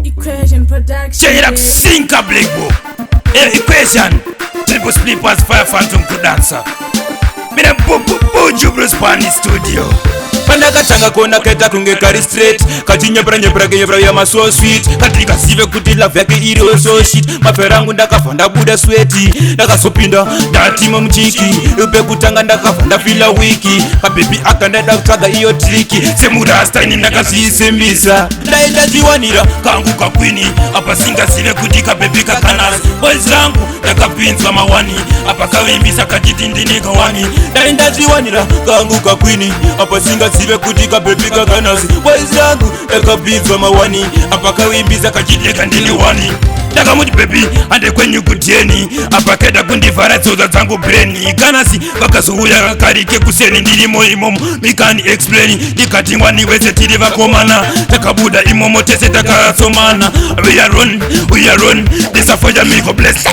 Equation production. Share up sync a black book. Equation. Triple Slippers Fire Phantom could dancer. Mina buju Bruce Pani studio. Pandaka changa kona keta kunge kari straight. Kajinya nyebra ya ma so sweet. Katika sive kuti love yake iri so shit. Maferangu ndakafanda buda sweaty. Ndakasopinda ndatima mchiki. Upe kutanga ndakafanda fila wiki. Kabebi akanda kutaga iyo triki. Semurasta ini ndakasisembisa. Ndaenda jiwanira kangu kakwini. Apa singa sive kuti kabebi kakanas. Boys rangu ndakapinzwa mawani. Apa kawimbisa kajitindini kawani. Ndaenda jiwanira kangu kakwini. Apa singa sive kuti kabebi kakanas. Boys rangu ndakapinzwa mawani. Apa kawimbiza kajiteka ndini wani. Daka muti baby ande kwenyu kutieni. Apa keda kundivara tsoza zangu braini. Kanasi bakazuhuya karike kuseni ndilimo imomo. Mikani explaini dikatingwa niweze tiri vakomana. Takabuda imomo tese takasomana. We are run Disafoja miko bless.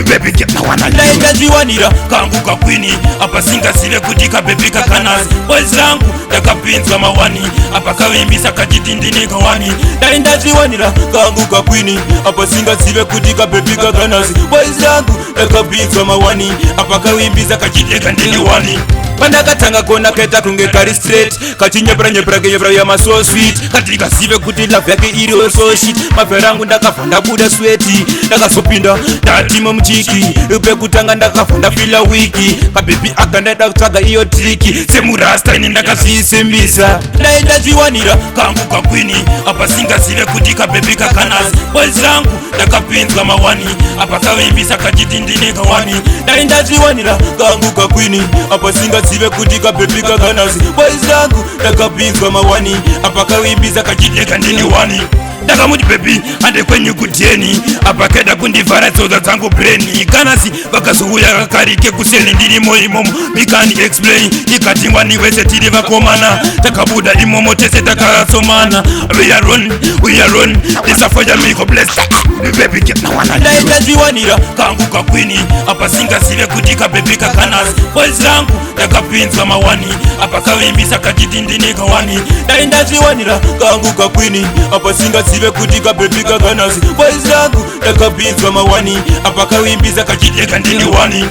Baby get na wana laenda jiwanira kangu kakwini. Apa singa sive kutika baby kakanas. Boys rangu dakapinzwa mawani. Apa kawimbisa kajitindini kawani. Laenda jiwanira kangu kakwini. Apa singa sive kutika baby kakanas. Boys rangu dakapinzwa mawani. Apa kawimbiza kajiteka ndini wani. Pandaka tanga kona keta kunge kari straight. Kachinyebra ya ma so sweet. Katika sive kuti love yake iri so shit. Maferangu ndakafanda buda sweaty. Ndakasopinda ndatima mchiki. Upe kutanga ndakafanda fila wiki. Kabebi akanda kutaga iyo triki. Semurasta ini ndakasisembisa. Ndaenda jiwanira kangu kakwini. Apa singa sive kuti kabebi kakanas. Boys rangu ndakapinzwa mawani. Apa kawimbisa kajitindini kawani. Ndaenda jiwanira kangu kakwini. Apa singa sive kuti kabebi kakanas. Boys rangu ndakapinzwa mawani. Apa kawimbiza kajiteka ndini wani. Daka muti baby ande kwenyu kutieni. Apa keda kundivara tsoza zangu braini. Kanasi bakazuhuya karike kuseni ndilimo imomo. Mikani explain dikatingwa niweze tiri vakomana. Takabuda imomo tese takasomana. We are run Disafoja miko bless. Baby get na wana laenda jiwanira kangu kakwini. Apa singa sive kutika baby kakanas. Boys rangu dakapinzwa mawani. Apa kawimbisa kajitindini kawani. Laenda jiwanira kangu kakwini. Apa singa sive kutika baby kakanas. Boys rangu dakapinzwa mawani. Apa kawimbiza kajiteka ndini wani.